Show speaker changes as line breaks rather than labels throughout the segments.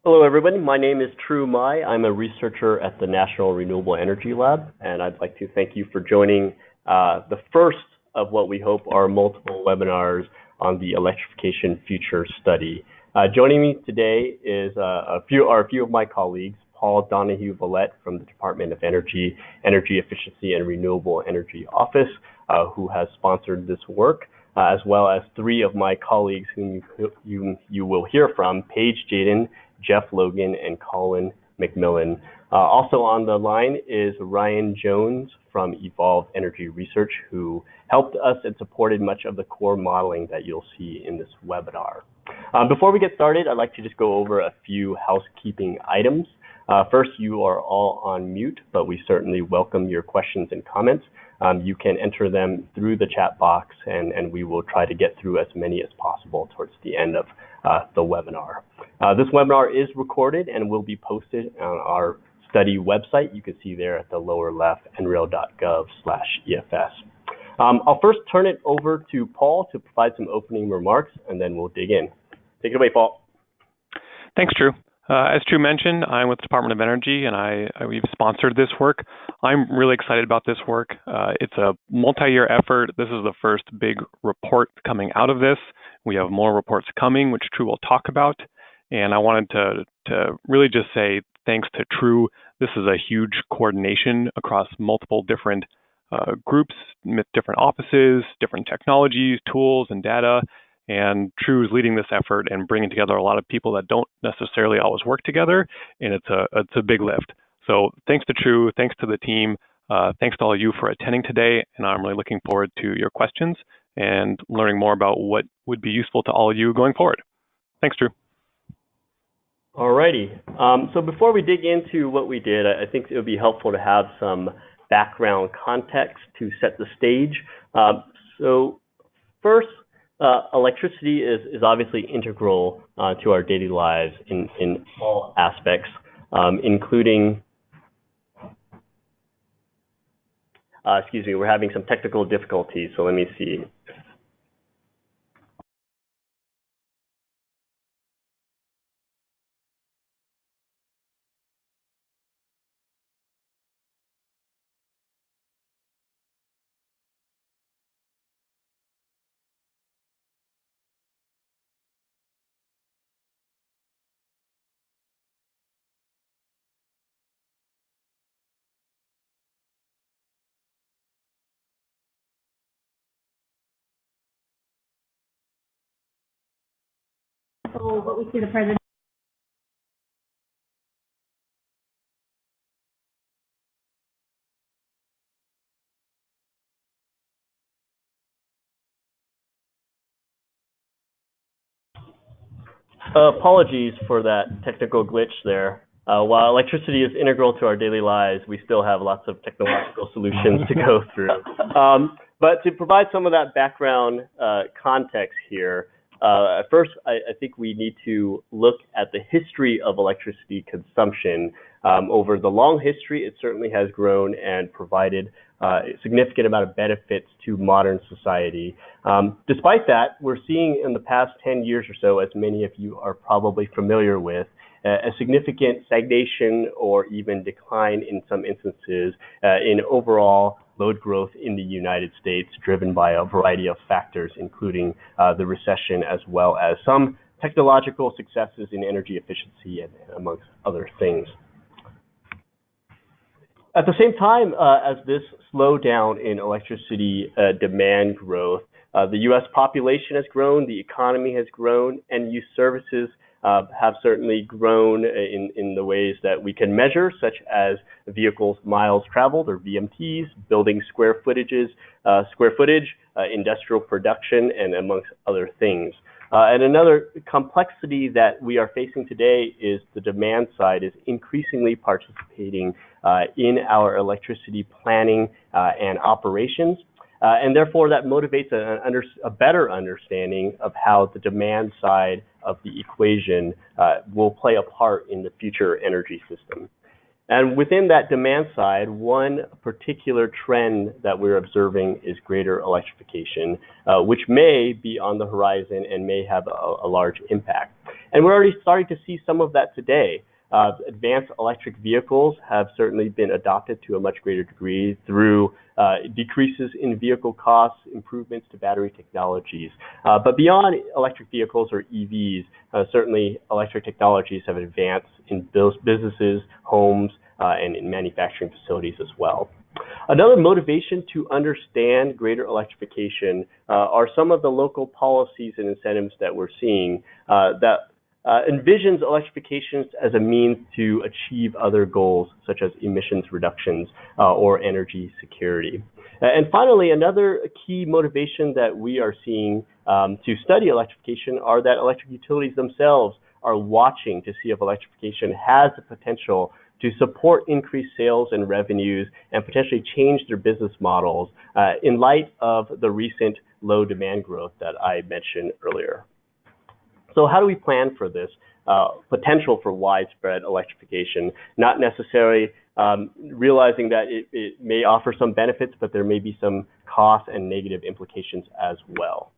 Hello, everybody. My name is True Mai. I'm a researcher at the National Renewable Energy Lab, and I'd like to thank you for joining the first of what we hope are multiple webinars on the Electrification Future Study. Joining me today is a few of my colleagues, Paul Donahue-Vallette from the Department of Energy, Energy Efficiency and Renewable Energy Office, who has sponsored this work, as well as three of my colleagues whom you will hear from, Paige Jaden, Jeff Logan, and Colin McMillan. Also on the line is Ryan Jones from Evolve Energy Research, who helped us and supported much of the core modeling that you'll see in this webinar. Before we get started, I'd like to just go over a few housekeeping items. First, you are all on mute, but we certainly welcome your questions and comments. You can enter them through the chat box, and we will try to get through as many as possible towards the end of the webinar. This webinar is recorded and will be posted on our study website. You can see there at the lower left, nrel.gov/EFS. I'll first turn it over to Paul to provide some opening remarks, and then we'll dig in. Take it away, Paul.
Thanks, Drew. As Drew mentioned, I'm with the Department of Energy, and we've sponsored this work. I'm really excited about this work. It's a multi-year effort. This is the first big report coming out of this. We have more reports coming, which Drew will talk about. And I wanted to really just say thanks to Drew. This is a huge coordination across multiple different groups, different offices, different technologies, tools, and data. And Drew is leading this effort and bringing together a lot of people that don't necessarily always work together, and it's a big lift. So thanks to Drew, thanks to the team, thanks to all of you for attending today, and I'm really looking forward to your questions and learning more about what would be useful to all of you going forward. Thanks, Drew.
Alrighty. So before we dig into what we did, I think it would be helpful to have some background context to set the stage. So first, electricity is obviously integral to our daily lives in all aspects, including, excuse me, we're having some technical difficulties, so let me see.
So what we see the president.
Apologies for that technical glitch there. While electricity is integral to our daily lives, we still have lots of technological solutions to go through. But to provide some of that background context here, first, I think we need to look at the history of electricity consumption. Over the long history, it certainly has grown and provided a significant amount of benefits to modern society. Despite that, we're seeing in the past 10 years or so, as many of you are probably familiar with, a significant stagnation or even decline in some instances in overall load growth in the United States, driven by a variety of factors, including the recession, as well as some technological successes in energy efficiency, and amongst other things. At the same time as this slowdown in electricity demand growth, the U.S. population has grown, the economy has grown, and use services have certainly grown in the ways that we can measure, such as vehicles miles traveled, or VMTs, building square footage, industrial production, and amongst other things. And another complexity that we are facing today is the demand side is increasingly participating in our electricity planning and operations. And therefore, that motivates a better understanding of how the demand side of the equation will play a part in the future energy system. And within that demand side, one particular trend that we're observing is greater electrification, which may be on the horizon and may have a large impact. And we're already starting to see some of that today. Advanced electric vehicles have certainly been adopted to a much greater degree through decreases in vehicle costs, improvements to battery technologies. But beyond electric vehicles or EVs, certainly electric technologies have advanced in those businesses, homes, and in manufacturing facilities as well. Another motivation to understand greater electrification are some of the local policies and incentives that we're seeing that envisions electrification as a means to achieve other goals, such as emissions reductions or energy security. And finally, another key motivation that we are seeing to study electrification are that electric utilities themselves are watching to see if electrification has the potential to support increased sales and revenues and potentially change their business models in light of the recent low demand growth that I mentioned earlier. So how do we plan for this potential for widespread electrification? Not necessarily realizing that it may offer some benefits, but there may be some cost and negative implications as well.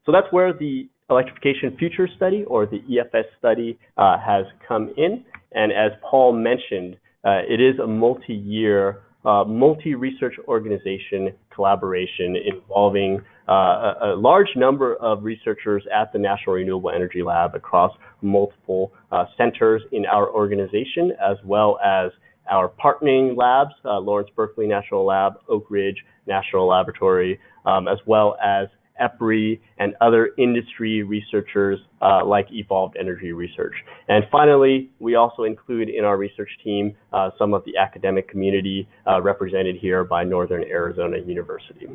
So that's where the Electrification Future Study, or the EFS study, has come in. And as Paul mentioned, it is a multi-year, multi-research organization collaboration involving a large number of researchers at the National Renewable Energy Lab across multiple centers in our organization, as well as our partnering labs, Lawrence Berkeley National Lab, Oak Ridge National Laboratory, as well as EPRI and other industry researchers like Evolved Energy Research. And finally, we also include in our research team some of the academic community represented here by Northern Arizona University.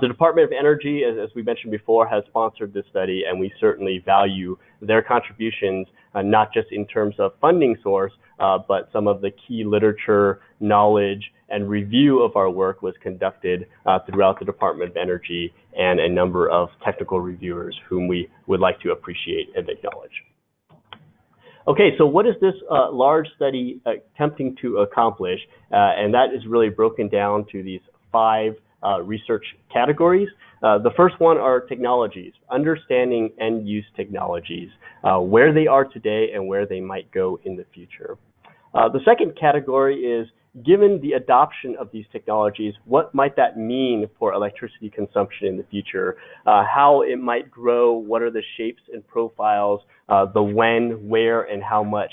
The Department of Energy, as we mentioned before, has sponsored this study, and we certainly value their contributions, not just in terms of funding source, but some of the key literature, knowledge, and review of our work was conducted throughout the Department of Energy and a number of technical reviewers whom we would like to appreciate and acknowledge. Okay, so what is this large study attempting to accomplish? And that is really broken down to these 5 research categories. The first one are technologies, understanding end-use technologies, where they are today and where they might go in the future. The second category is, given the adoption of these technologies, what might that mean for electricity consumption in the future? How it might grow, what are the shapes and profiles, the when, where, and how much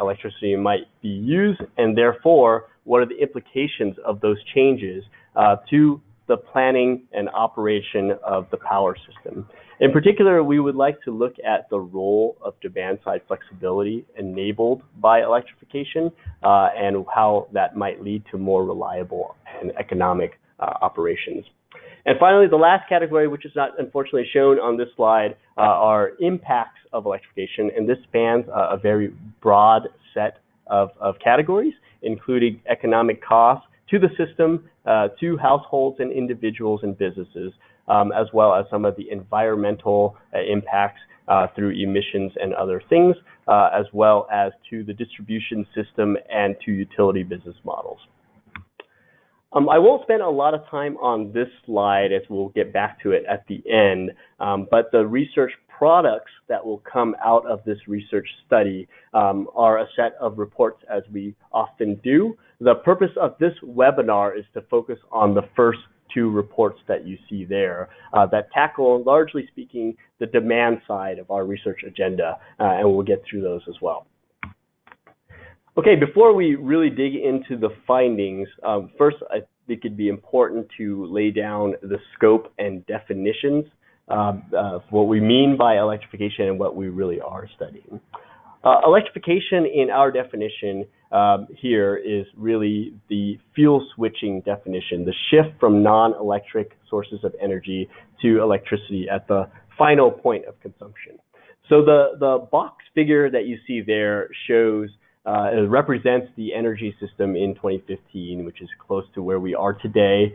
electricity might be used, and therefore, what are the implications of those changes to the planning and operation of the power system. In particular, we would like to look at the role of demand-side flexibility enabled by electrification and how that might lead to more reliable and economic operations. And finally, the last category, which is not unfortunately shown on this slide, are impacts of electrification, and this spans a very broad set of categories, including economic costs to the system, to households and individuals and businesses, as well as some of the environmental impacts through emissions and other things, as well as to the distribution system and to utility business models. I won't spend a lot of time on this slide, as we'll get back to it at the end, but the research products that will come out of this research study are a set of reports, as we often do. The purpose of this webinar is to focus on the first 2 reports that you see there that tackle, largely speaking, the demand side of our research agenda, and we'll get through those as well. Okay, before we really dig into the findings, first I think it'd be important to lay down the scope and definitions of what we mean by electrification and what we really are studying. Electrification, in our definition here, is really the fuel switching definition, the shift from non-electric sources of energy to electricity at the final point of consumption. So the box figure that you see there shows it represents the energy system in 2015, which is close to where we are today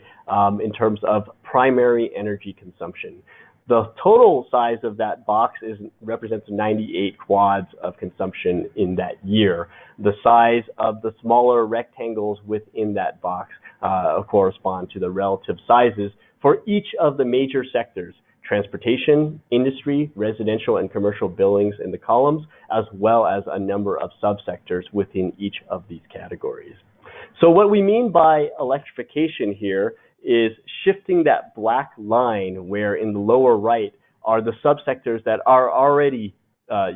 in terms of primary energy consumption. The total size of that box represents 98 quads of consumption in that year. The size of the smaller rectangles within that box correspond to the relative sizes for each of the major sectors: transportation, industry, residential, and commercial buildings in the columns, as well as a number of subsectors within each of these categories. So what we mean by electrification here is shifting that black line where in the lower right are the subsectors that are already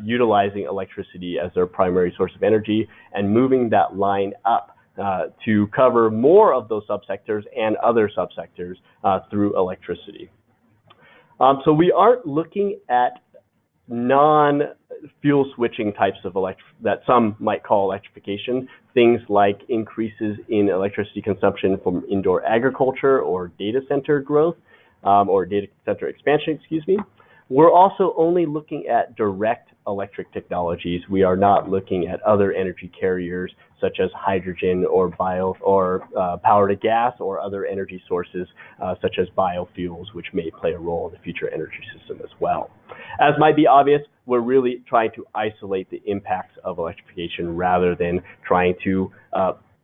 utilizing electricity as their primary source of energy, and moving that line up to cover more of those subsectors and other subsectors through electricity. So we aren't looking at non-fuel switching types of that some might call electrification, things like increases in electricity consumption from indoor agriculture or data center growth, or data center expansion, excuse me. We're also only looking at direct electric technologies. We are not looking at other energy carriers such as hydrogen or power to gas or other energy sources such as biofuels, which may play a role in the future energy system as well. As might be obvious, we're really trying to isolate the impacts of electrification rather than trying to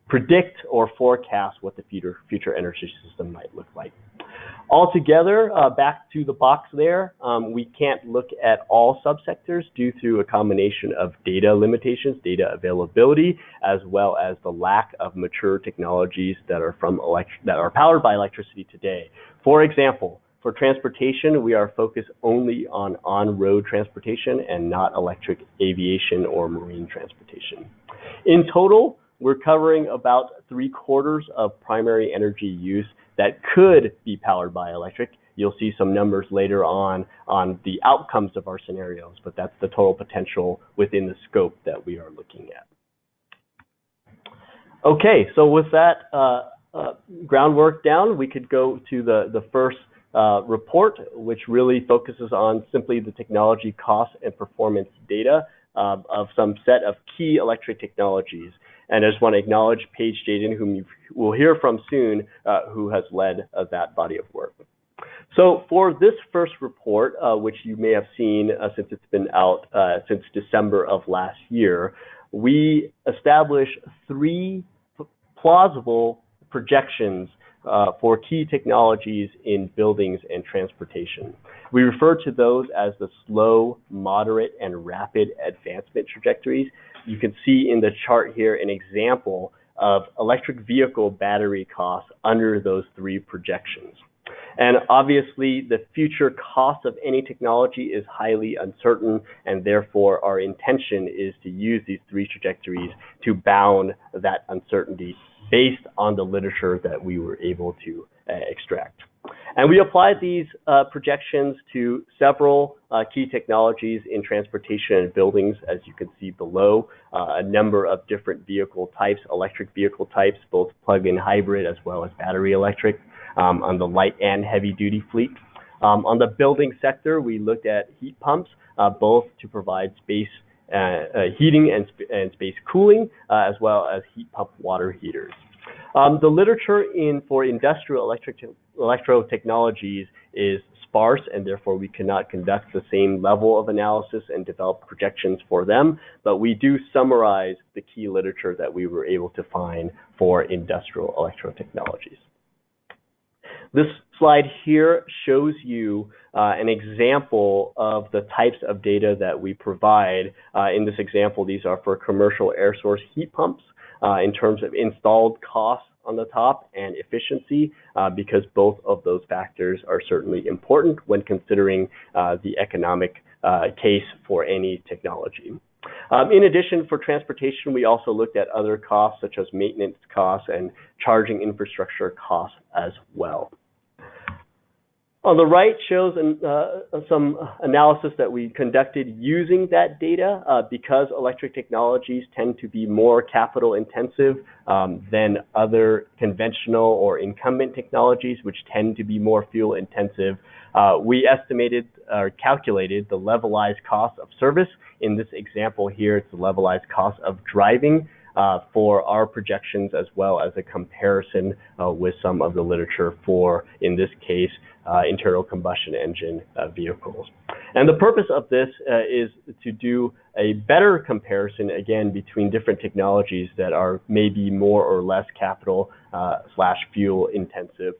predict or forecast what the future energy system might look like. Altogether, back to the box there, we can't look at all subsectors due to a combination of data limitations, data availability, as well as the lack of mature technologies that are powered by electricity today. For example, for transportation, we are focused only on-road transportation and not electric aviation or marine transportation. In total, we're covering about 3/4 of primary energy use that could be powered by electric. You'll see some numbers later on the outcomes of our scenarios, but that's the total potential within the scope that we are looking at. Okay, so with that groundwork down, we could go to the first report, which really focuses on simply the technology cost and performance data of some set of key electric technologies. And I just want to acknowledge Paige Jaden, whom you will hear from soon, who has led that body of work. So for this first report, which you may have seen since it's been out since December of last year, we established 3 plausible projections for key technologies in buildings and transportation. We refer to those as the slow, moderate, and rapid advancement trajectories. You can see in the chart here an example of electric vehicle battery costs under those 3 projections. And obviously, the future cost of any technology is highly uncertain, and therefore our intention is to use these 3 trajectories to bound that uncertainty based on the literature that we were able to extract. And we applied these projections to several key technologies in transportation and buildings, as you can see below, a number of different vehicle types, electric vehicle types, both plug-in hybrid as well as battery electric, on the light and heavy-duty fleet. On the building sector, we looked at heat pumps, both to provide space heating and space cooling, as well as heat pump water heaters. The literature for industrial electro technologies is sparse, and therefore we cannot conduct the same level of analysis and develop projections for them, but we do summarize the key literature that we were able to find for industrial electro technologies. This slide here shows you an example of the types of data that we provide. In this example, these are for commercial air source heat pumps in terms of installed costs on the top and efficiency, because both of those factors are certainly important when considering the economic case for any technology. In addition, for transportation, we also looked at other costs such as maintenance costs and charging infrastructure costs as well. On the right shows some analysis that we conducted using that data because electric technologies tend to be more capital intensive than other conventional or incumbent technologies, which tend to be more fuel intensive. We estimated or calculated the levelized cost of service. In this example here, it's the levelized cost of driving for our projections, as well as a comparison with some of the literature for, in this case, internal combustion engine vehicles. And the purpose of this is to do a better comparison, again, between different technologies that are maybe more or less capital / fuel intensive.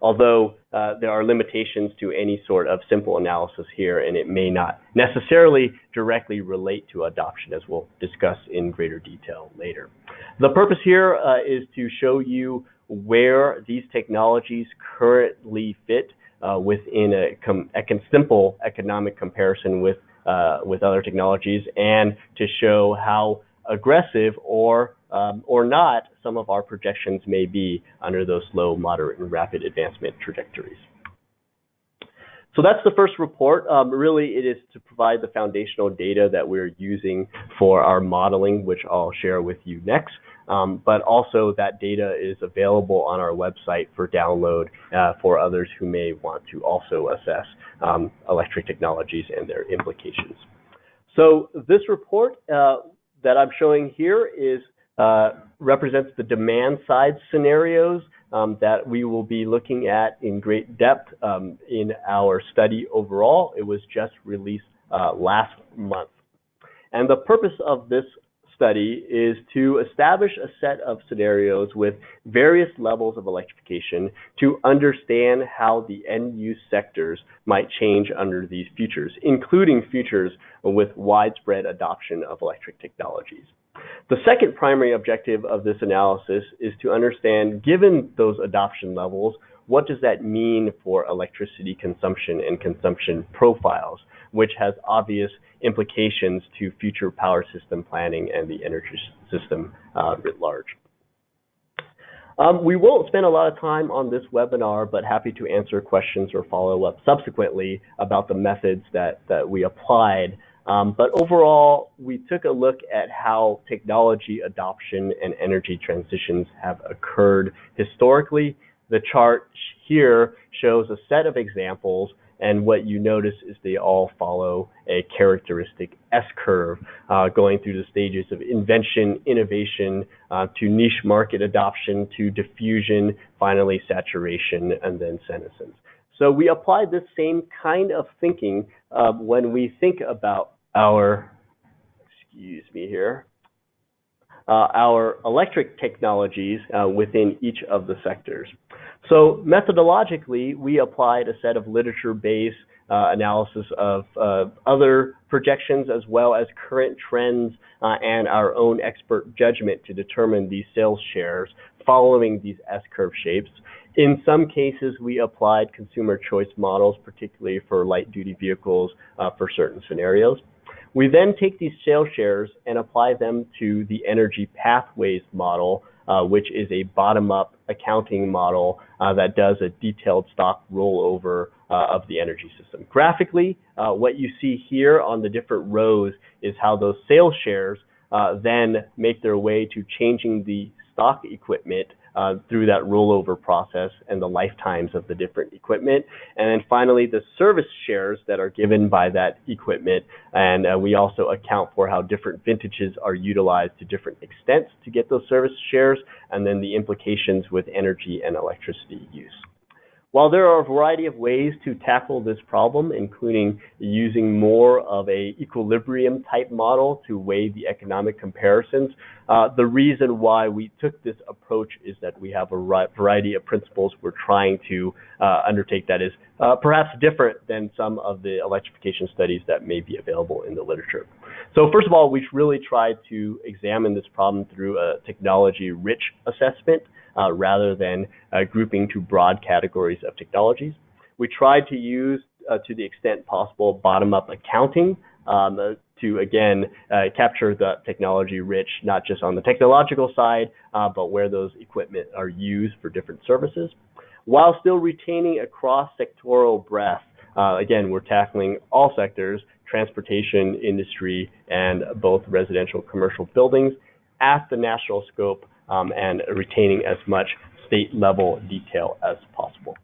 Although there are limitations to any sort of simple analysis here, and it may not necessarily directly relate to adoption, as we'll discuss in greater detail later. The purpose here is to show you where these technologies currently fit within a simple economic comparison with other technologies, and to show how aggressive or not some of our projections may be under those slow, moderate, and rapid advancement trajectories. So that's the first report. Really, it is to provide the foundational data that we're using for our modeling, which I'll share with you next. But also that data is available on our website for download for others who may want to also assess electric technologies and their implications. So this report that I'm showing here represents the demand side scenarios that we will be looking at in great depth in our study overall. It was just released last month. And the purpose of this study is to establish a set of scenarios with various levels of electrification to understand how the end-use sectors might change under these futures, including futures with widespread adoption of electric technologies. The second primary objective of this analysis is to understand, given those adoption levels, what does that mean for electricity consumption and consumption profiles, which has obvious implications to future power system planning and the energy system writ large. We won't spend a lot of time on this webinar, but happy to answer questions or follow up subsequently about the methods that we applied. But overall, we took a look at how technology adoption and energy transitions have occurred historically. The chart here shows a set of examples, and what you notice is they all follow a characteristic S-curve going through the stages of invention, innovation, to niche market adoption, to diffusion, finally saturation, and then senescence. So we applied this same kind of thinking when we think about our electric technologies within each of the sectors. So methodologically, we applied a set of literature-based analysis of other projections as well as current trends and our own expert judgment to determine these sales shares following these S-curve shapes. In some cases, we applied consumer choice models, particularly for light-duty vehicles for certain scenarios. We then take these sales shares and apply them to the energy pathways model, which is a bottom-up accounting model that does a detailed stock rollover of the energy system. Graphically, what you see here on the different rows is how those sales shares then make their way to changing the stock equipment through that rollover process and the lifetimes of the different equipment. And then finally, the service shares that are given by that equipment. And we also account for how different vintages are utilized to different extents to get those service shares, and then the implications with energy and electricity use. While there are a variety of ways to tackle this problem, including using more of a equilibrium type model to weigh the economic comparisons, the reason why we took this approach is that we have a variety of principles we're trying to undertake that is perhaps different than some of the electrification studies that may be available in the literature. So first of all, we really tried to examine this problem through a technology-rich assessment, rather than grouping to broad categories of technologies. We tried to use, to the extent possible, bottom-up accounting to, again, capture the technology rich, not just on the technological side, but where those equipment are used for different services, while still retaining a cross-sectoral breadth. Again, we're tackling all sectors, transportation, industry, and both residential commercial buildings at the national scope, and retaining as much state-level detail as possible.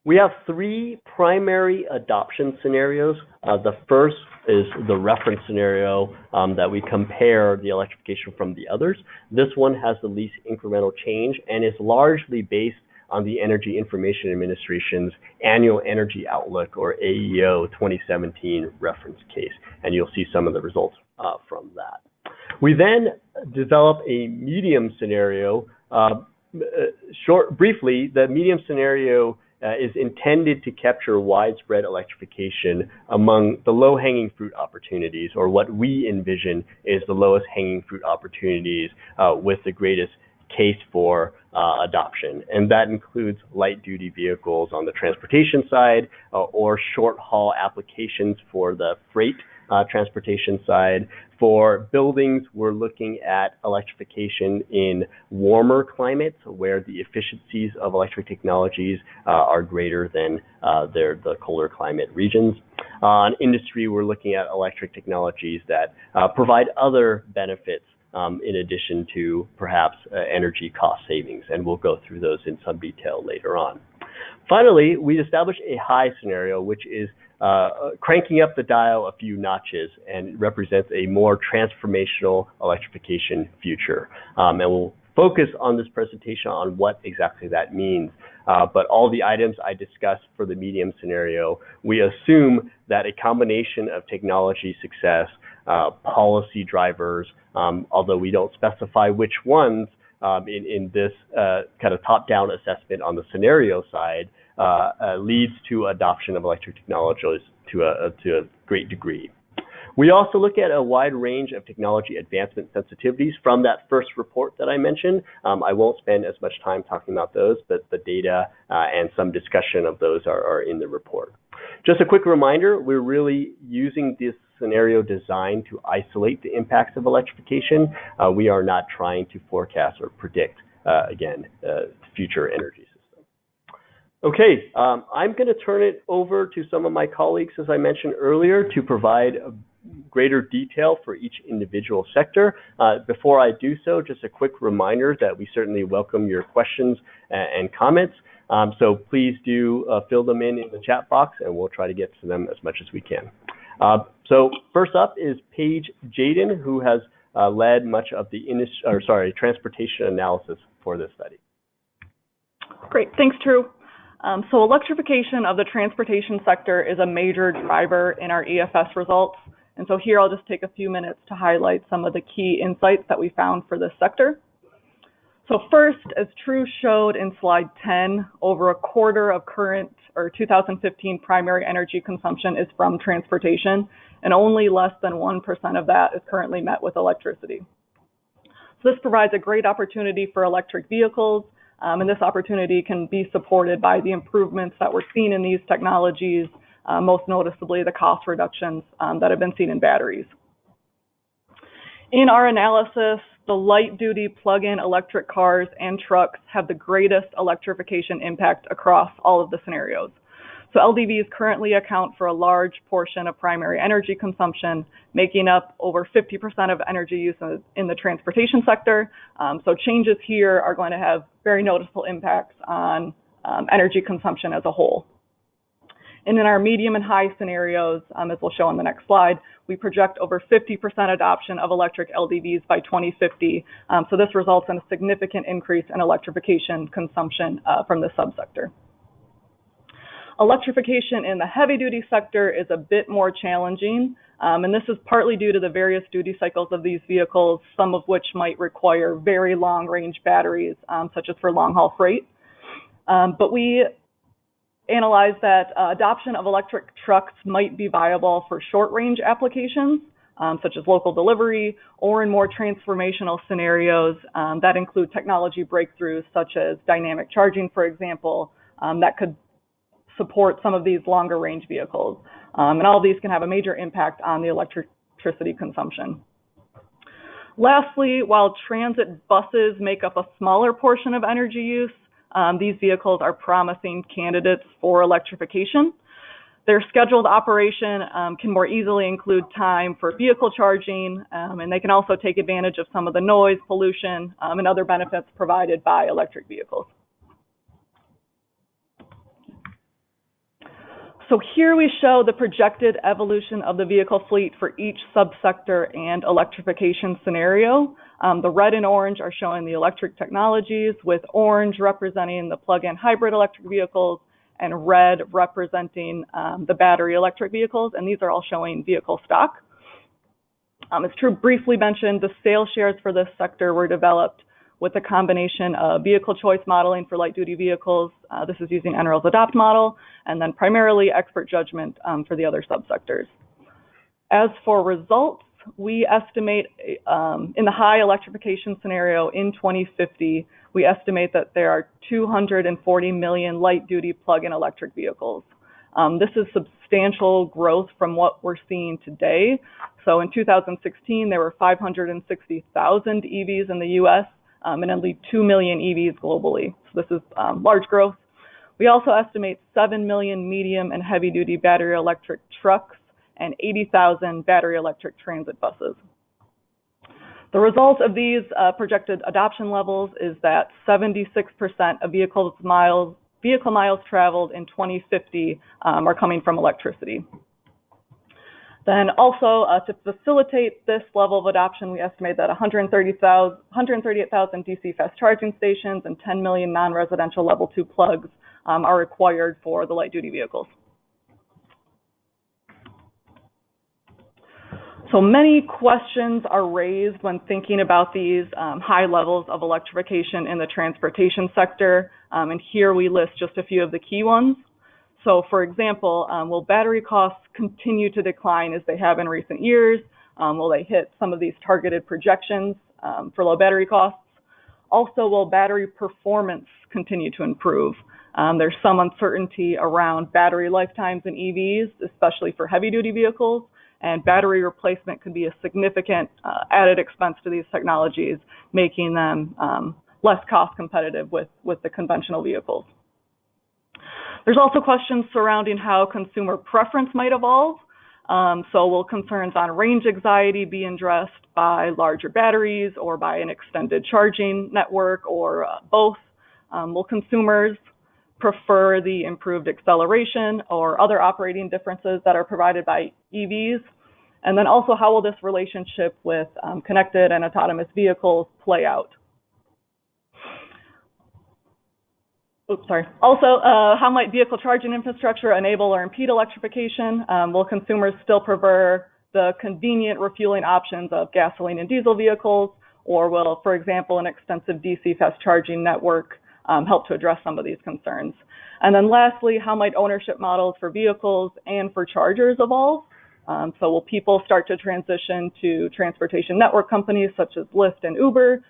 We have three primary adoption scenarios. The first is the reference scenario that we compare the electrification from the others. This one has the least incremental change and is largely based on the Energy Information Administration's Annual Energy Outlook, or AEO 2017 reference case, and you'll see some of the results from that. We then develop a medium scenario briefly, the medium scenario is intended to capture widespread electrification among the low-hanging fruit opportunities, or what we envision is the lowest hanging fruit opportunities with the greatest case for adoption. And that includes light-duty vehicles on the transportation side or short-haul applications for the freight transportation side. For buildings, we're looking at electrification in warmer climates where the efficiencies of electric technologies are greater than the colder climate regions. On industry, we're looking at electric technologies that provide other benefits in addition to perhaps energy cost savings, and we'll go through those in some detail later on. Finally, we established a high scenario, which is cranking up the dial a few notches and represents a more transformational electrification future. And we'll focus on this presentation on what exactly that means. But all the items I discussed for the medium scenario, we assume that a combination of technology success, policy drivers, although we don't specify which ones in this kind of top-down assessment on the scenario side, leads to adoption of electric technologies to a great degree. We also look at a wide range of technology advancement sensitivities from that first report that I mentioned. I won't spend as much time talking about those, but the data and some discussion of those are in the report. Just a quick reminder, we're really using this scenario design to isolate the impacts of electrification. We are not trying to forecast or predict, again, future energy system. Okay, I'm going to turn it over to some of my colleagues, as I mentioned earlier, to provide greater detail for each individual sector. Before I do so, just a quick reminder that we certainly welcome your questions and comments. So please do fill them in the chat box, and we'll try to get to them as much as we can. So first up is Paige Jaden, who has led much of the transportation analysis for this study.
Great, thanks, Drew. So electrification of the transportation sector is a major driver in our EFS results. And so here I'll just take a few minutes to highlight some of the key insights that we found for this sector. So first, as Drew showed in slide 10, over a quarter of current or 2015 primary energy consumption is from transportation, and only less than 1% of that is currently met with electricity. So this provides a great opportunity for electric vehicles, and this opportunity can be supported by the improvements that we're seeing in these technologies, most noticeably the cost reductions that have been seen in batteries. In our analysis, the light-duty plug-in electric cars and trucks have the greatest electrification impact across all of the scenarios. So LDVs currently account for a large portion of primary energy consumption, making up over 50% of energy use in the transportation sector. So changes here are going to have very noticeable impacts on energy consumption as a whole. And in our medium and high scenarios, as we'll show on the next slide, we project over 50% adoption of electric LDVs by 2050. So this results in a significant increase in electrification consumption from the subsector. Electrification in the heavy-duty sector is a bit more challenging, and this is partly due to the various duty cycles of these vehicles, some of which might require very long-range batteries, such as for long-haul freight. But we analyze that adoption of electric trucks might be viable for short-range applications, such as local delivery, or in more transformational scenarios that include technology breakthroughs such as dynamic charging, for example, that could support some of these longer-range vehicles. And all of these can have a major impact on the electricity consumption. Lastly, while transit buses make up a smaller portion of energy use, these vehicles are promising candidates for electrification. Their scheduled operation can more easily include time for vehicle charging, and they can also take advantage of some of the noise, pollution, and other benefits provided by electric vehicles. So here we show the projected evolution of the vehicle fleet for each subsector and electrification scenario. The red and orange are showing the electric technologies, with orange representing the plug-in hybrid electric vehicles and red representing the battery electric vehicles, and these are all showing vehicle stock. As Drew briefly mentioned, the sales shares for this sector were developed with a combination of vehicle choice modeling for light-duty vehicles. This is using NREL's ADOPT model, and then primarily expert judgment for the other subsectors. As for results, we estimate in the high electrification scenario in 2050, we estimate that there are 240 million light-duty plug-in electric vehicles. This is substantial growth from what we're seeing today. So in 2016, there were 560,000 EVs in the US and only 2 million EVs globally. So this is large growth. We also estimate 7 million medium and heavy-duty battery electric trucks and 80,000 battery electric transit buses. The result of these projected adoption levels is that 76% of vehicle miles traveled in 2050 are coming from electricity. Then also, to facilitate this level of adoption, we estimate that 138,000 DC fast charging stations and 10 million non-residential level 2 plugs are required for the light-duty vehicles. So many questions are raised when thinking about these high levels of electrification in the transportation sector, and here we list just a few of the key ones. So for example, will battery costs continue to decline as they have in recent years? Will they hit some of these targeted projections for low battery costs? Also, will battery performance continue to improve? There's some uncertainty around battery lifetimes in EVs, especially for heavy-duty vehicles, and battery replacement could be a significant added expense to these technologies, making them less cost competitive with the conventional vehicles. There's also questions surrounding how consumer preference might evolve. So will concerns on range anxiety be addressed by larger batteries or by an extended charging network or both? Will consumers prefer the improved acceleration or other operating differences that are provided by EVs? And then also, how will this relationship with connected and autonomous vehicles play out? Also, how might vehicle charging infrastructure enable or impede electrification? Will consumers still prefer the convenient refueling options of gasoline and diesel vehicles, or will, for example, an extensive DC fast charging network help to address some of these concerns? And then lastly, how might ownership models for vehicles and for chargers evolve? So will people start to transition to transportation network companies such as Lyft and Uber?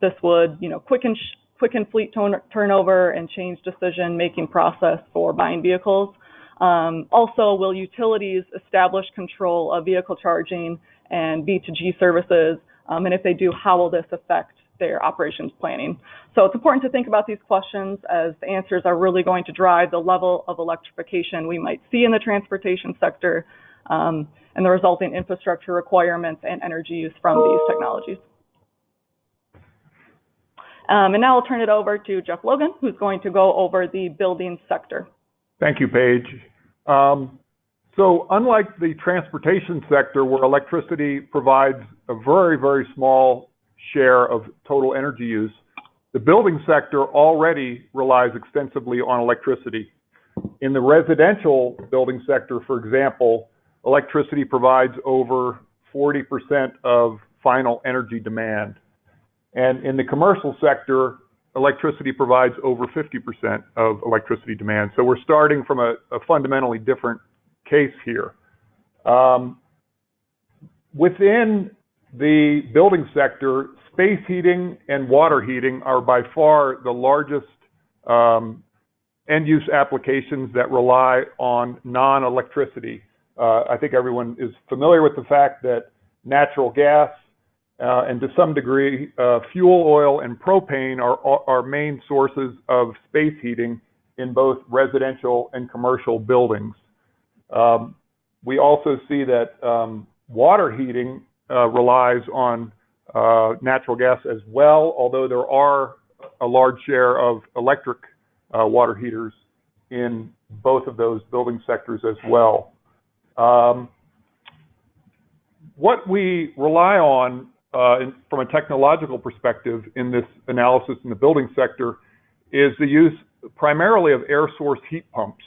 This would, quicken fleet turnover and change decision-making process for buying vehicles. Also, will utilities establish control of vehicle charging and V2G services? And if they do, how will this affect their operations planning? So it's important to think about these questions, as the answers are really going to drive the level of electrification we might see in the transportation sector and the resulting infrastructure requirements and energy use from these technologies. And now I'll turn it over to Jeff Logan, who's going to go over the building sector.
Thank you, Paige. So unlike the transportation sector, where electricity provides a very, very small share of total energy use, the building sector already relies extensively on electricity. In the residential building sector, for example, electricity provides over 40% of final energy demand. And in the commercial sector, electricity provides over 50% of electricity demand. So we're starting from a fundamentally different case here. Within the building sector, space heating and water heating are by far the largest end-use applications that rely on non-electricity. I think everyone is familiar with the fact that natural gas and to some degree, fuel oil and propane are main sources of space heating in both residential and commercial buildings. We also see that water heating relies on natural gas as well, although there are a large share of electric water heaters in both of those building sectors as well. What we rely on from a technological perspective in this analysis in the building sector is the use primarily of air source heat pumps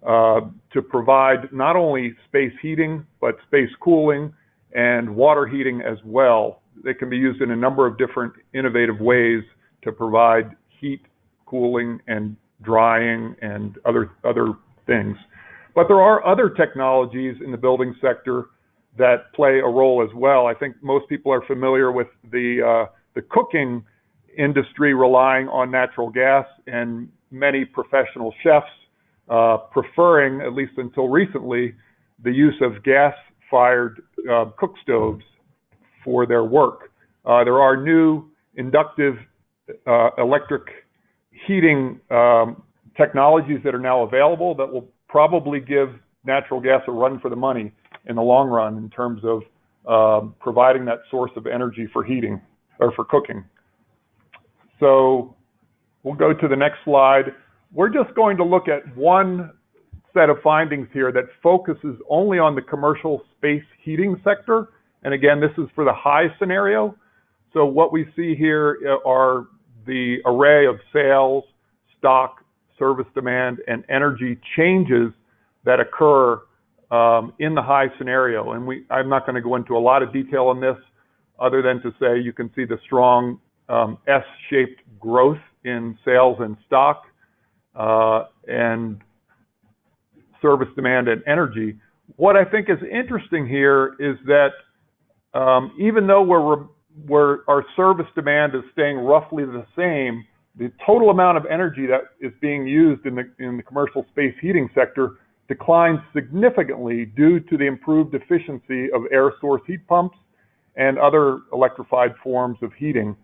to provide not only space heating, but space cooling and water heating as well. they can be used in a number of different innovative ways to provide heat, cooling, and drying and other things. But there are other technologies in the building sector that play a role as well. I think most people are familiar with the cooking industry relying on natural gas, and many professional chefs preferring, at least until recently, the use of gas-fired cook stoves for their work. There are new inductive electric heating technologies that are now available that will probably give natural gas a run for the money in the long run in terms of providing that source of energy for heating or for cooking. So we'll go to the next slide. We're just going to look at one set of findings here that focuses only on the commercial space heating sector. And again, this is for the high scenario. So what we see here are the array of sales, stock, service demand, and energy changes that occur in the high scenario. And I'm not going to go into a lot of detail on this other than to say you can see the strong S-shaped growth in sales and stock and service demand and energy. What I think is interesting here is that even though our service demand is staying roughly the same, the total amount of energy that is being used in the commercial space heating sector declines significantly due to the improved efficiency of air source heat pumps and other electrified forms of heating.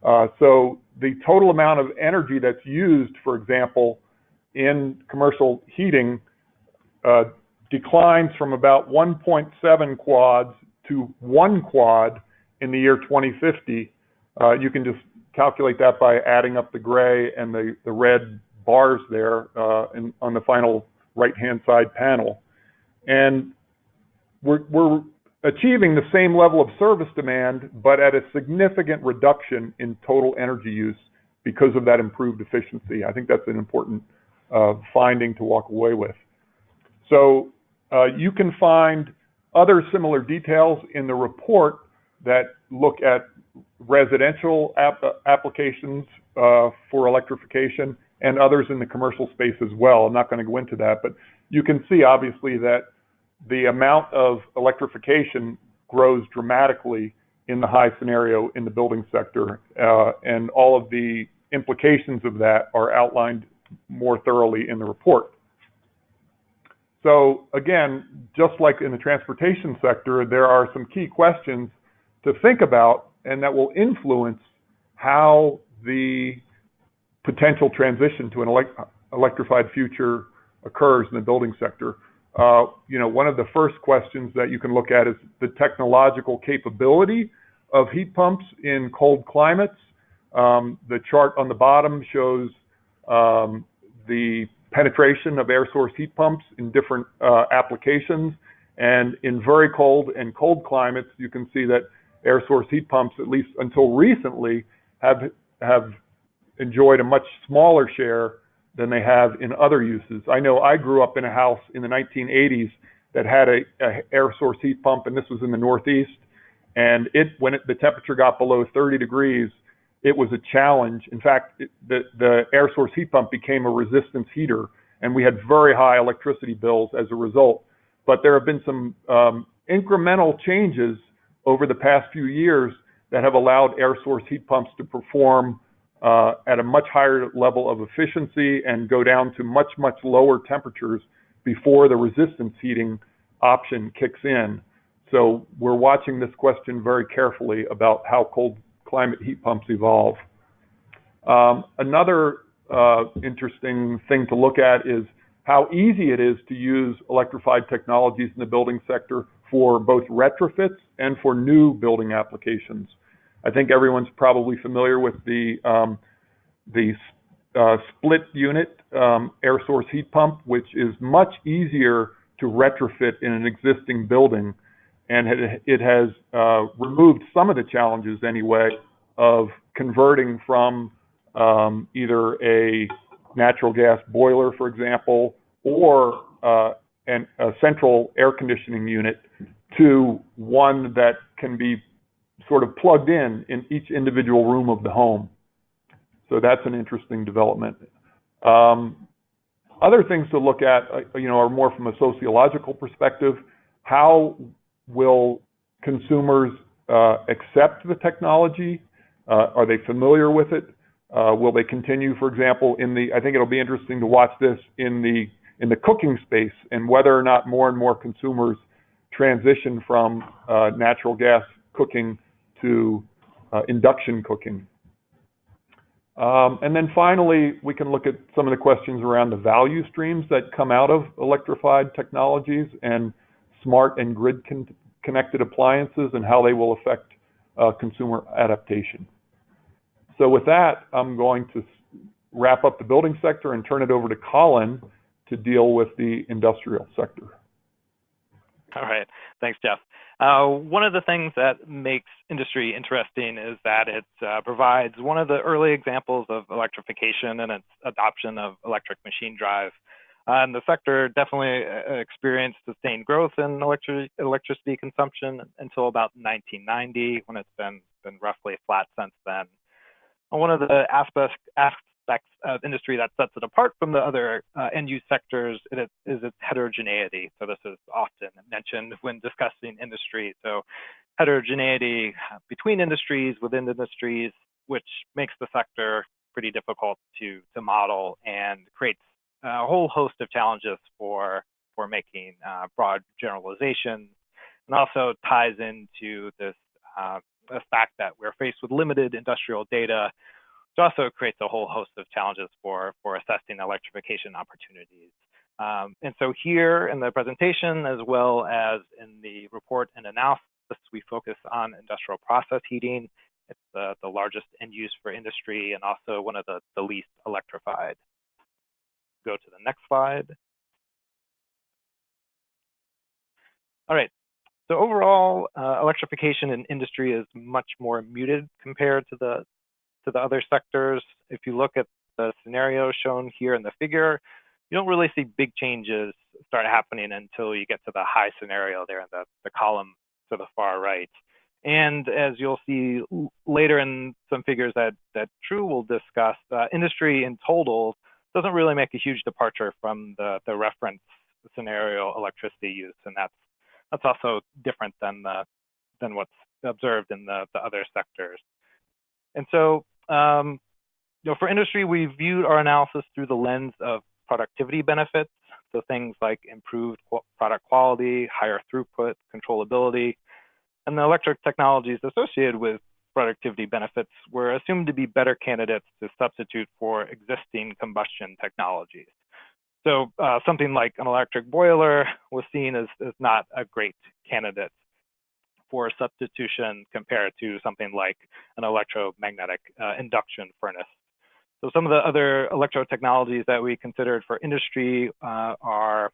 So the total amount of energy that's used, for example, in commercial heating declines from about 1.7 quads to 1 quad in the year 2050. You can just calculate that by adding up the gray and the red bars there on the final right-hand side panel. And we're achieving the same level of service demand, but at a significant reduction in total energy use because of that improved efficiency. I think that's an important finding to walk away with. So you can find other similar details in the report that look at residential applications for electrification and others in the commercial space as well. I'm not going to go into that, but you can see obviously that the amount of electrification grows dramatically in the high scenario in the building sector, and all of the implications of that are outlined more thoroughly in the report. So again, just like in the transportation sector, there are some key questions to think about and that will influence how the potential transition to an electrified future occurs in the building sector. One of the first questions that you can look at is the technological capability of heat pumps in cold climates. The chart on the bottom shows the penetration of air source heat pumps in different applications. And in very cold and cold climates, you can see that air source heat pumps, at least until recently, have enjoyed a much smaller share than they have in other uses. I know I grew up in a house in the 1980s that had a air source heat pump, and this was in the Northeast. And when the temperature got below 30 degrees, it was a challenge. In fact, the air source heat pump became a resistance heater, and we had very high electricity bills as a result. But there have been some incremental changes over the past few years that have allowed air source heat pumps to perform at a much higher level of efficiency and go down to much, much lower temperatures before the resistance heating option kicks in. So we're watching this question very carefully about how cold climate heat pumps evolve. Another interesting thing to look at is how easy it is to use electrified technologies in the building sector for both retrofits and for new building applications. I think everyone's probably familiar with the split unit air source heat pump, which is much easier to retrofit in an existing building. And it has removed some of the challenges anyway of converting from either a natural gas boiler, for example, or a central air conditioning unit to one that can be sort of plugged in each individual room of the home. So that's an interesting development. Other things to look at, are more from a sociological perspective. How will consumers accept the technology? Are they familiar with it? Will they continue, for example, I think it'll be interesting to watch this in the cooking space, and whether or not more and more consumers transition from natural gas cooking to induction cooking. And then finally, we can look at some of the questions around the value streams that come out of electrified technologies and smart and grid-connected appliances, and how they will affect consumer adaptation. So with that, I'm going to wrap up the building sector and turn it over to Colin to deal with the industrial sector.
All right, thanks, Jeff. One of the things that makes industry interesting is that it provides one of the early examples of electrification and its adoption of electric machine drive. And the sector definitely experienced sustained growth in electricity consumption until about 1990, when it's been roughly flat since then. And one of the aspects of industry that sets it apart from the other end-use sectors is its heterogeneity. So this is often mentioned when discussing industry. So heterogeneity between industries, within industries, which makes the sector pretty difficult to model and creates a whole host of challenges for making broad generalizations, and also ties into this the fact that we're faced with limited industrial data, which also creates a whole host of challenges for assessing electrification opportunities. And so here in the presentation, as well as in the report and analysis, we focus on industrial process heating. It's the largest end use for industry and also one of the least electrified. Go to the next slide. All right. So overall, electrification in industry is much more muted compared to the other sectors. If you look at the scenario shown here in the figure, you don't really see big changes start happening until you get to the high scenario there in the column to the far right. And as you'll see later in some figures that Drew will discuss, industry in total doesn't really make a huge departure from the reference scenario electricity use, and that's also different than what's observed in the other sectors. And so, for industry, we viewed our analysis through the lens of productivity benefits, so things like improved product quality, higher throughput, controllability, and the electric technologies associated with productivity benefits were assumed to be better candidates to substitute for existing combustion technologies. So something like an electric boiler was seen as not a great candidate for substitution compared to something like an electromagnetic induction furnace. So some of the other electro technologies that we considered for industry are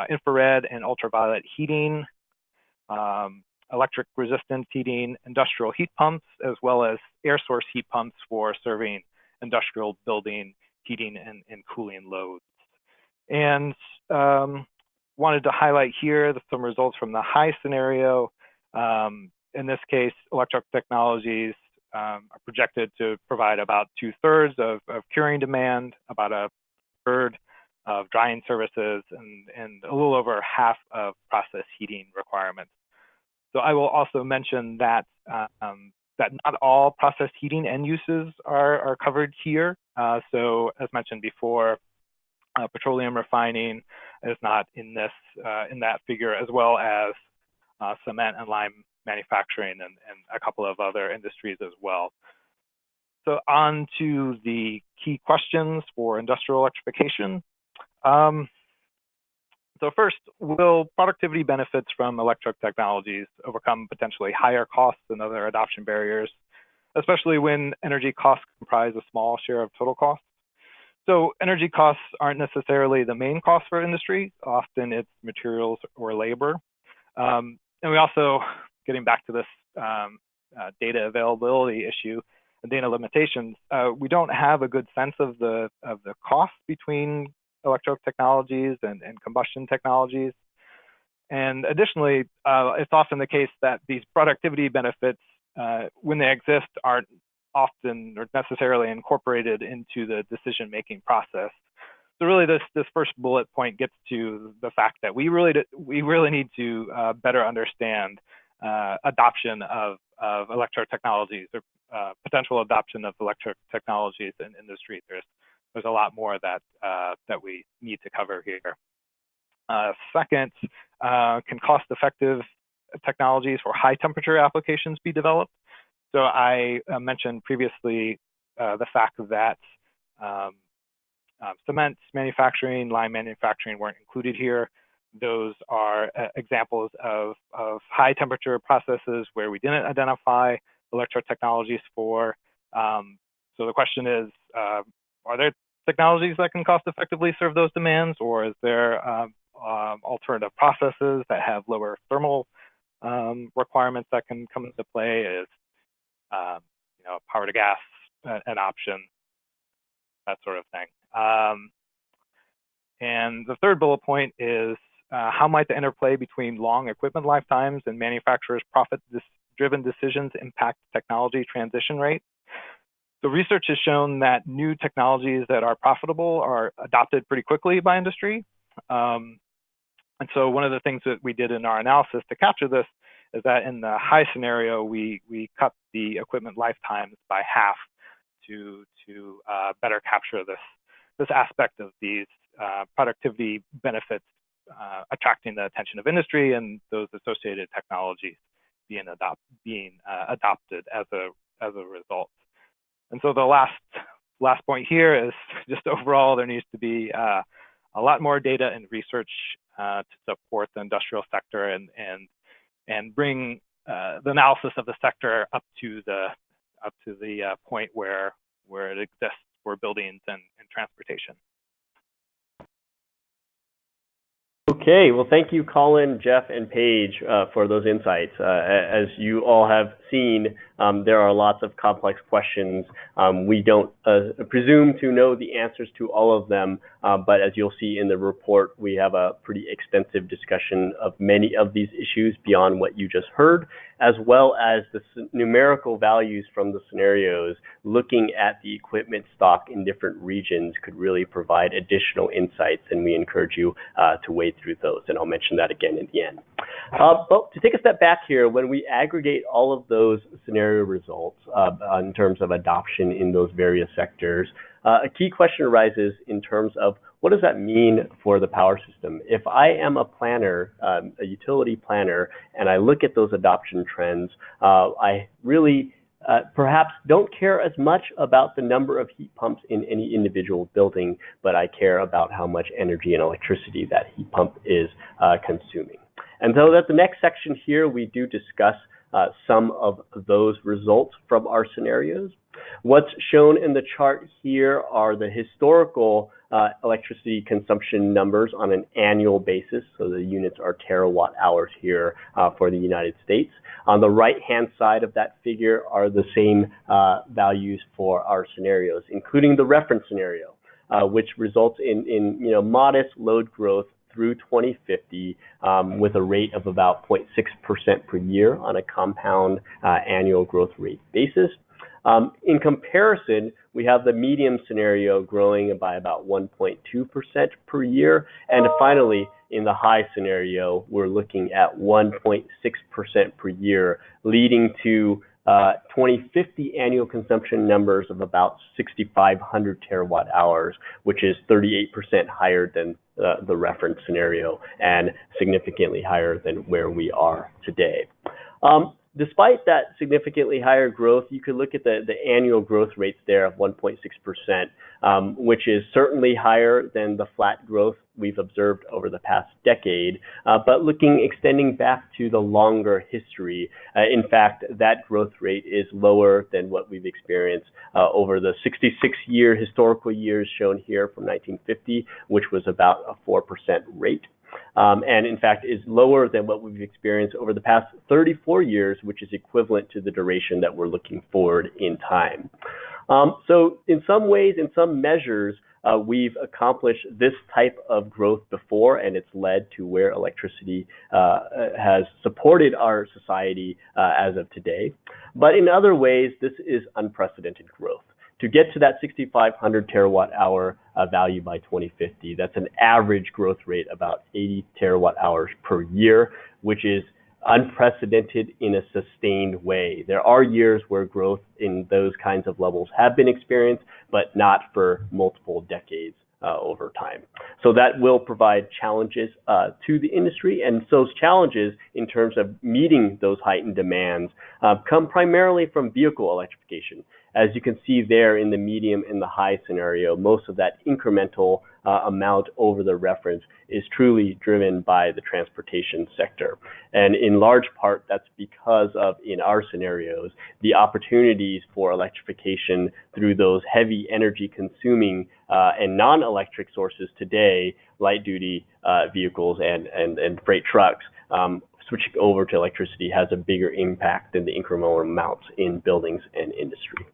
infrared and ultraviolet heating, electric resistance heating, industrial heat pumps, as well as air source heat pumps for serving industrial building heating and cooling loads. And wanted to highlight here some results from the high scenario. In this case, electric technologies are projected to provide about 2/3 of curing demand, about 1/3 of drying services, and a little over half of process heating requirements. So I will also mention that that not all process heating end uses are covered here. So as mentioned before, petroleum refining is not in that figure, as well as cement and lime manufacturing and a couple of other industries as well. So on to the key questions for industrial electrification. So first, will productivity benefits from electric technologies overcome potentially higher costs and other adoption barriers, especially when energy costs comprise a small share of total costs? So energy costs aren't necessarily the main cost for industry. Often it's materials or labor. And we also, getting back to this data availability issue and data limitations, we don't have a good sense of the cost between electric technologies and combustion technologies. And additionally, it's often the case that these productivity benefits when they exist, aren't often or necessarily incorporated into the decision-making process. So really, this first bullet point gets to the fact that we really need to better understand adoption of electric technologies, or potential adoption of electric technologies in industry. There's a lot more that we need to cover here. Second, can cost-effective technologies for high-temperature applications be developed? So I mentioned previously the fact that cement manufacturing, lime manufacturing weren't included here. Those are examples of high-temperature processes where we didn't identify electric technologies for. So the question is, are there technologies that can cost-effectively serve those demands, or is there alternative processes that have lower thermal requirements that can come into play? Is power to gas an option, that sort of thing. And the third bullet point is how might the interplay between long equipment lifetimes and manufacturers' profit-driven decisions impact technology transition rate? So research has shown that new technologies that are profitable are adopted pretty quickly by industry. And so one of the things that we did in our analysis to capture this is that in the high scenario, we cut the equipment lifetimes by half to better capture this aspect of these productivity benefits attracting the attention of industry and those associated technologies being adopted as a result. And so the last point here is just overall there needs to be a lot more data and research to support the industrial sector and bring the analysis of the sector up to the point where it exists for buildings and transportation.
Okay, well, thank you, Colin, Jeff, and Paige for those insights. As you all have seen, there are lots of complex questions. We don't presume to know the answers to all of them, but as you'll see in the report, we have a pretty extensive discussion of many of these issues beyond what you just heard, as well as the numerical values from the scenarios. Looking at the equipment stock in different regions could really provide additional insights, and we encourage you to wade through those, and I'll mention that again in the end. But to take a step back here, when we aggregate all of those scenario results in terms of adoption in those various sectors, a key question arises in terms of what does that mean for the power system? If I am a planner, a utility planner, and I look at those adoption trends, I really perhaps don't care as much about the number of heat pumps in any individual building, but I care about how much energy and electricity that heat pump is consuming. And so that's the next section here. We do discuss some of those results from our scenarios. What's shown in the chart here are the historical electricity consumption numbers on an annual basis. So the units are terawatt hours here for the United States. On the right-hand side of that figure are the same values for our scenarios, including the reference scenario, which results in modest load growth through 2050 with a rate of about 0.6% per year on a compound annual growth rate basis. In comparison, we have the medium scenario growing by about 1.2% per year. And finally, in the high scenario, we're looking at 1.6% per year, leading to 2050 annual consumption numbers of about 6,500 terawatt hours, which is 38% higher than the reference scenario and significantly higher than where we are today. Despite that significantly higher growth, you could look at the annual growth rates there of 1.6%, which is certainly higher than the flat growth we've observed over the past decade. But extending back to the longer history, in fact, that growth rate is lower than what we've experienced over the 66-year historical years shown here from 1950, which was about a 4% rate. And in fact is lower than what we've experienced over the past 34 years, which is equivalent to the duration that we're looking forward in time. So in some ways, in some measures, we've accomplished this type of growth before, and it's led to where electricity has supported our society as of today. But in other ways, this is unprecedented growth. To get to that 6,500 terawatt hour value by 2050, that's an average growth rate about 80 terawatt hours per year, which is unprecedented in a sustained way. There are years where growth in those kinds of levels have been experienced, but not for multiple decades over time. So that will provide challenges to the industry, and those challenges in terms of meeting those heightened demands come primarily from vehicle electrification. As you can see there in the medium and the high scenario, most of that incremental amount over the reference is truly driven by the transportation sector. And in large part, that's because of, in our scenarios, the opportunities for electrification through those heavy energy consuming and non-electric sources today, light duty vehicles and freight trucks. Switching over to electricity has a bigger impact than the incremental amounts in buildings and industry.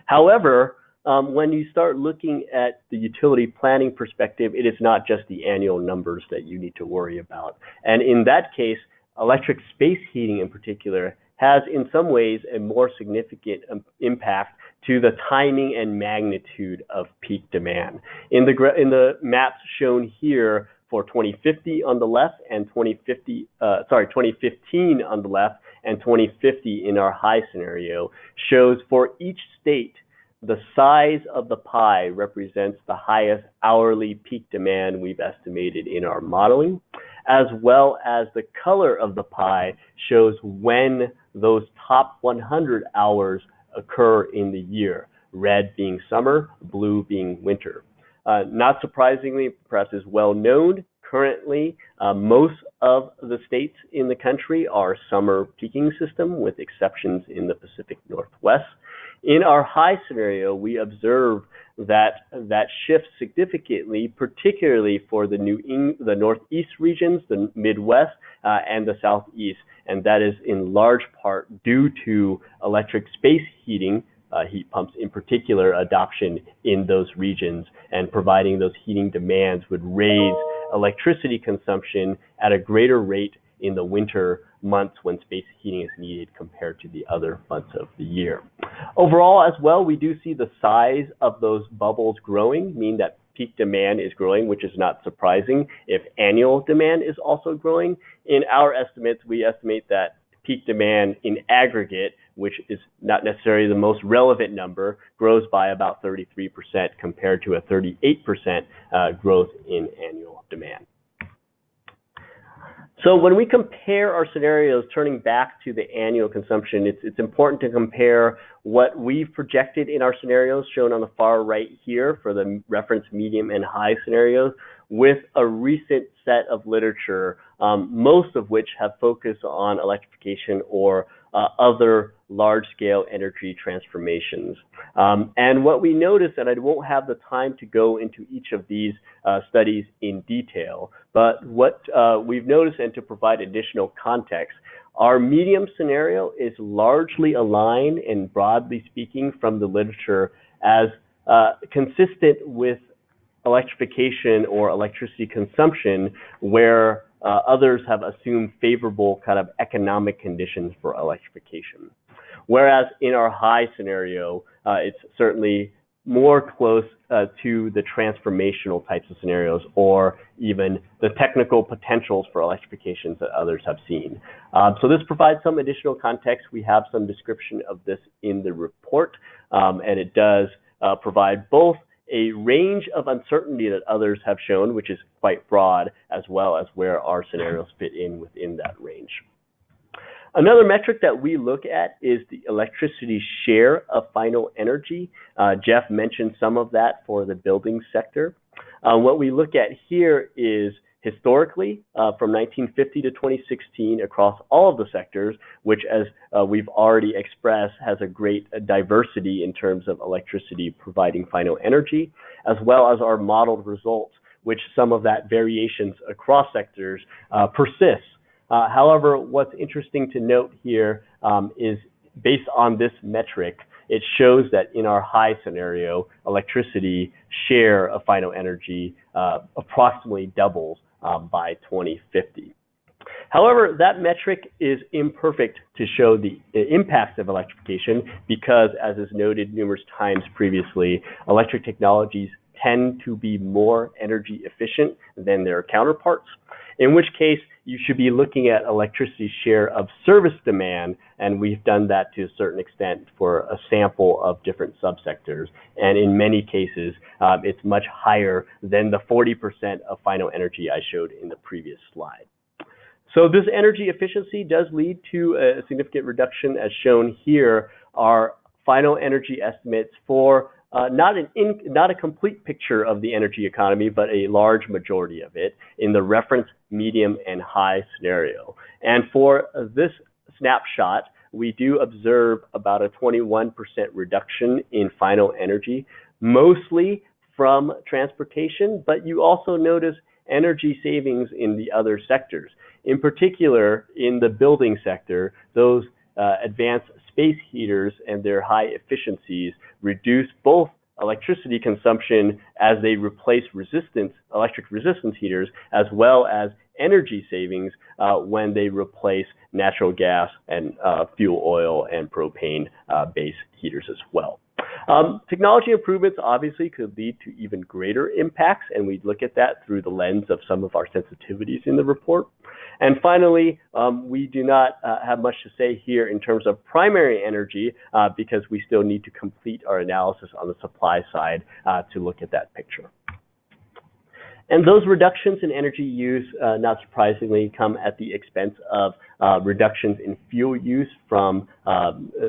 However, when you start looking at the utility planning perspective, it is not just the annual numbers that you need to worry about. And in that case, electric space heating in particular has in some ways a more significant impact to the timing and magnitude of peak demand. In the maps shown here for 2050 on the left and 2015 on the left and 2050 in our high scenario shows for each state the size of the pie represents the highest hourly peak demand we've estimated in our modeling, as well as the color of the pie shows when those top 100 hours occur in the year, red being summer, blue being winter. Not surprisingly, perhaps is well known, currently most of the states in the country are summer peaking system, with exceptions in the Pacific Northwest. In our high scenario, we observe that shifts significantly, particularly for the Northeast regions, the Midwest, and the Southeast, and that is in large part due to electric space heating, heat pumps in particular, adoption in those regions, and providing those heating demands would raise electricity consumption at a greater rate in the winter months when space heating is needed compared to the other months of the year. Overall, as well, we do see the size of those bubbles growing, meaning that peak demand is growing, which is not surprising if annual demand is also growing. In our estimates, we estimate that peak demand in aggregate, which is not necessarily the most relevant number, grows by about 33% compared to a 38% growth in annual demand. So when we compare our scenarios, turning back to the annual consumption, it's important to compare what we've projected in our scenarios, shown on the far right here for the reference medium and high scenarios, with a recent set of literature, most of which have focused on electrification or other large-scale energy transformations. And what we noticed, and I won't have the time to go into each of these studies in detail, but what we've noticed, and to provide additional context, our medium scenario is largely aligned, and broadly speaking from the literature, as consistent with electrification or electricity consumption, where others have assumed favorable kind of economic conditions for electrification. Whereas in our high scenario, it's certainly more close to the transformational types of scenarios, or even the technical potentials for electrifications that others have seen. So this provides some additional context. We have some description of this in the report, and it does provide both a range of uncertainty that others have shown, which is quite broad, as well as where our scenarios fit in within that range. Another metric that we look at is the electricity share of final energy. Jeff mentioned some of that for the building sector. What we look at here is historically, from 1950 to 2016, across all of the sectors, which, as we've already expressed, has a great diversity in terms of electricity providing final energy, as well as our modeled results, which some of that variations across sectors persists. However, what's interesting to note here is, based on this metric, it shows that in our high scenario, electricity share of final energy approximately doubles by 2050. However, that metric is imperfect to show the impacts of electrification because, as is noted numerous times previously, electric technologies tend to be more energy efficient than their counterparts, in which case you should be looking at electricity's share of service demand, and we've done that to a certain extent for a sample of different subsectors. And in many cases, it's much higher than the 40% of final energy I showed in the previous slide. So this energy efficiency does lead to a significant reduction, as shown here are final energy estimates for not a complete picture of the energy economy, but a large majority of it in the reference, medium, and high scenario. And for this snapshot, we do observe about a 21% reduction in final energy, mostly from transportation, but you also notice energy savings in the other sectors. In particular, in the building sector, those advanced space heaters and their high efficiencies reduce both electricity consumption as they replace electric resistance heaters, as well as energy savings when they replace natural gas and fuel oil and propane based heaters as well. Technology improvements obviously could lead to even greater impacts, and we look at that through the lens of some of our sensitivities in the report. And finally, we do not have much to say here in terms of primary energy because we still need to complete our analysis on the supply side to look at that picture. And those reductions in energy use, not surprisingly, come at the expense of reductions in fuel use from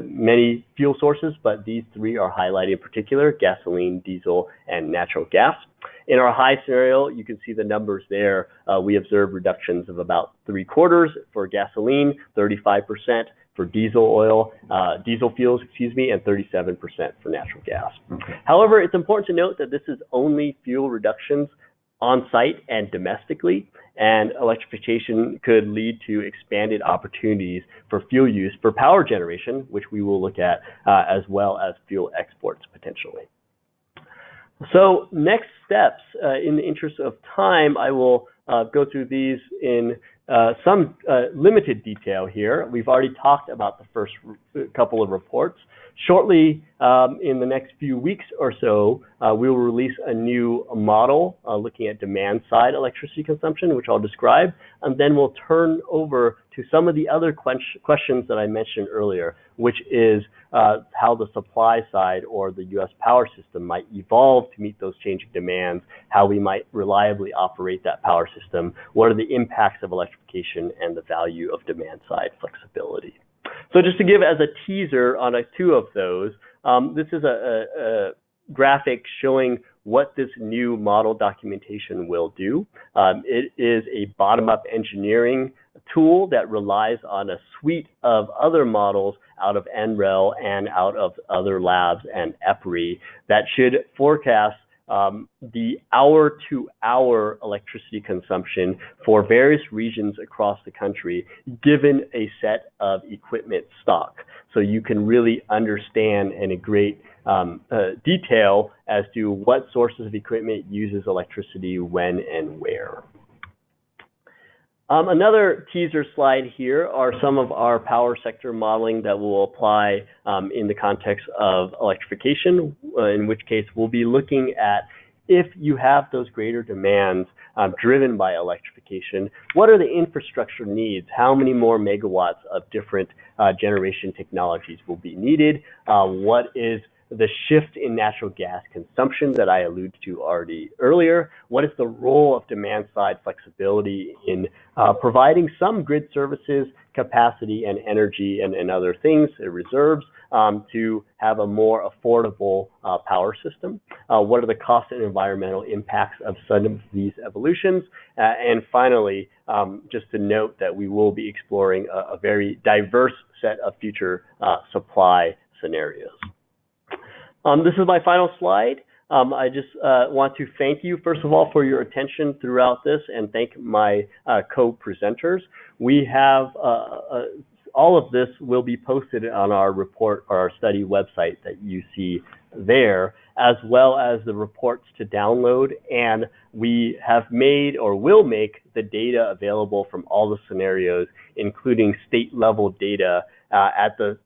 many fuel sources, but these three are highlighted in particular: gasoline, diesel, and natural gas. In our high scenario, you can see the numbers there. We observe reductions of about 3/4 for gasoline, 35% for diesel fuels, and 37% for natural gas. However, it's important to note that this is only fuel reductions on site and domestically, and electrification could lead to expanded opportunities for fuel use for power generation, which we will look at, as well as fuel exports potentially. So next steps, in the interest of time, I will go through these in some limited detail here. We've already talked about the first couple of reports. Shortly, in the next few weeks or so, we will release a new model looking at demand-side electricity consumption, which I'll describe, and then we'll turn over to some of the other questions that I mentioned earlier, which is how the supply side or the U.S. power system might evolve to meet those changing demands, how we might reliably operate that power system, what are the impacts of electrification, and the value of demand-side flexibility. So just to give as a teaser on two of those, this is a graphic showing what this new model documentation will do. It is a bottom-up engineering tool that relies on a suite of other models out of NREL and out of other labs and EPRI that should forecast the hour-to-hour electricity consumption for various regions across the country, given a set of equipment stock. So you can really understand in a great detail as to what sources of equipment uses electricity when and where. Another teaser slide here are some of our power sector modeling that will apply in the context of electrification, in which case we'll be looking at if you have those greater demands driven by electrification, what are the infrastructure needs? How many more megawatts of different generation technologies will be needed? What is the shift in natural gas consumption that I alluded to already earlier? What is the role of demand-side flexibility in providing some grid services, capacity, and energy and other things, reserves, to have a more affordable power system? What are the cost and environmental impacts of some of these evolutions? And finally, just to note that we will be exploring a very diverse set of future supply scenarios. This is my final slide. I just want to thank you, first of all, for your attention throughout this and thank my co-presenters. We have all of this will be posted on our report or our study website that you see there, as well as the reports to download. And we have made or will make the data available from all the scenarios, including state level data at the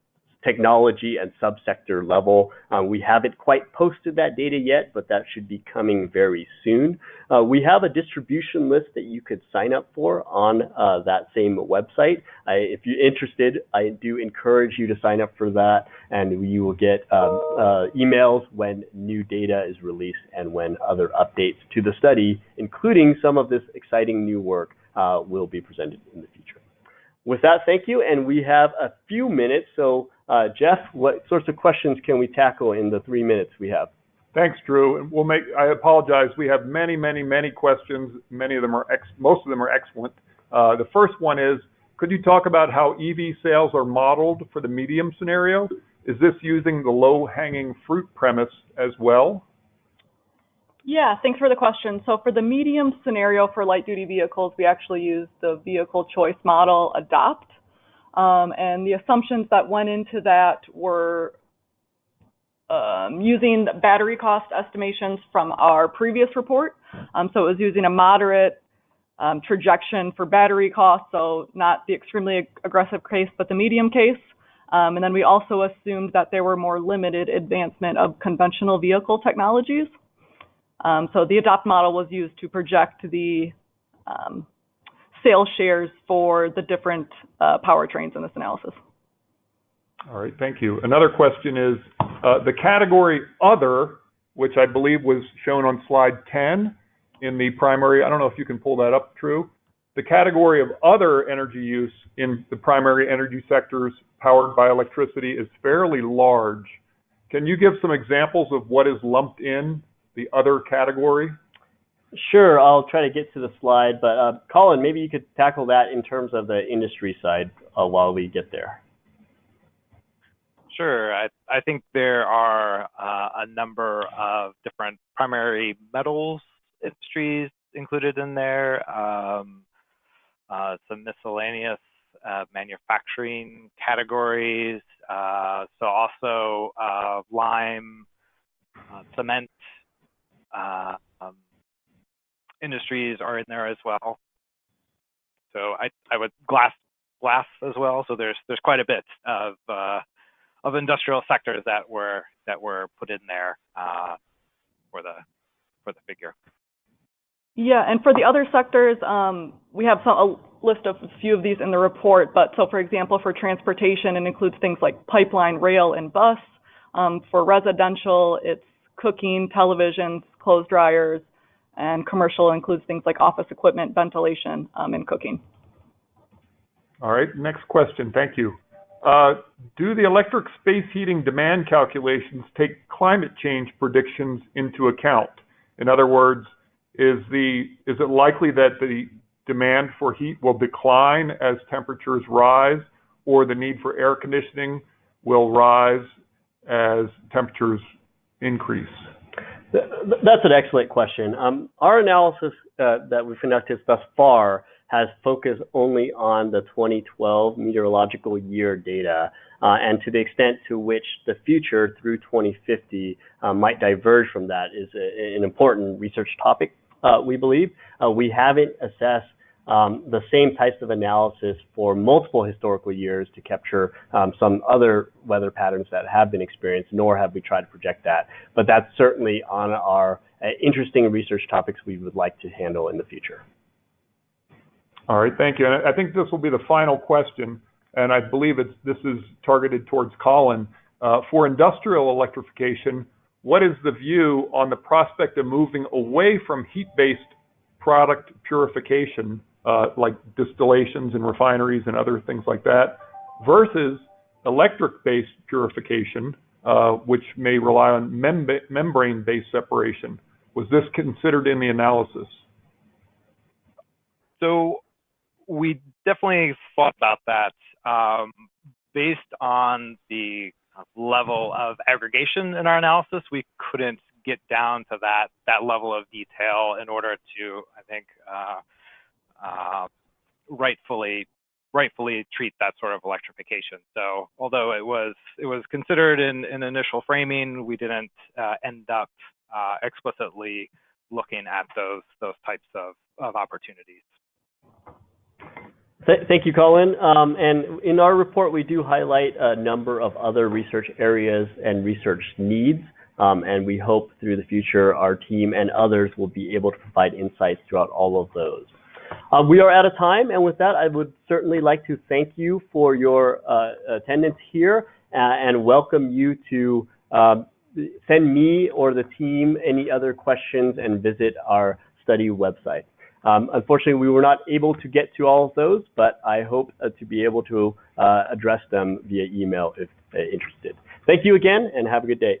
technology and subsector level. We haven't quite posted that data yet, but that should be coming very soon. We have a distribution list that you could sign up for on that same website. If you're interested, I do encourage you to sign up for that, and you will get emails when new data is released and when other updates to the study, including some of this exciting new work, will be presented in the future. With that, thank you, and we have a few minutes. So, Jeff, what sorts of questions can we tackle in the 3 minutes we have?
Thanks, Drew. I apologize. We have many questions. Most of them are excellent. The first one is, could you talk about how EV sales are modeled for the medium scenario? Is this using the low-hanging fruit premise as well?
Yeah, thanks for the question. So for the medium scenario for light-duty vehicles, we actually use the vehicle choice model ADOPT. And the assumptions that went into that were using battery cost estimations from our previous report. So it was using a moderate projection for battery costs, so not the extremely aggressive case, but the medium case. And then we also assumed that there were more limited advancement of conventional vehicle technologies. So the ADOPT model was used to project the sales shares for the different powertrains in this analysis.
All right, thank you. Another question is, the category Other, which I believe was shown on slide 10 in the primary, I don't know if you can pull that up, Drew. The category of other energy use in the primary energy sectors powered by electricity is fairly large. Can you give some examples of what is lumped in the other category?
Sure, I'll try to get to the slide, but Colin, maybe you could tackle that in terms of the industry side while we get there.
Sure. I think there are a number of different primary metals industries included in there, some miscellaneous manufacturing categories, so also lime, cement industries are in there as well. So I would glass as well. So there's quite a bit of industrial sectors that were put in there for the figure.
Yeah, and for the other sectors, we have a list of a few of these in the report. But so, for example, for transportation, it includes things like pipeline, rail, and bus. For residential, it's cooking, televisions, clothes dryers, and commercial includes things like office equipment, ventilation, and cooking.
All right, next question. Thank you. Do the electric space heating demand calculations take climate change predictions into account? In other words, is it likely that the demand for heat will decline as temperatures rise, or the need for air conditioning will rise as temperatures increase?
That's an excellent question. Our analysis that we've conducted thus far has focused only on the 2012 meteorological year data, and to the extent to which the future through 2050 might diverge from that is an important research topic, we believe. We haven't assessed the same types of analysis for multiple historical years to capture some other weather patterns that have been experienced, nor have we tried to project that. But that's certainly on our interesting research topics we would like to handle in the future.
All right, thank you. And I think this will be the final question, and I believe this is targeted towards Colin. For industrial electrification, what is the view on the prospect of moving away from heat-based product purification, like distillations in refineries and other things like that, versus electric-based purification, which may rely on membrane-based separation? Was this considered in the analysis?
So we definitely thought about that. Based on the level of aggregation in our analysis, we couldn't get down to that level of detail in order to, I think, rightfully rightfully treat that sort of electrification. So although it was considered in initial framing, we didn't end up explicitly looking at those types of opportunities.
Thank you, Colin. And in our report, we do highlight a number of other research areas and research needs. And we hope through the future, our team and others will be able to provide insights throughout all of those. We are out of time. And with that, I would certainly like to thank you for your attendance here and welcome you to send me or the team any other questions and visit our study website. Unfortunately, we were not able to get to all of those, but I hope to be able to address them via email if interested. Thank you again, and have a good day.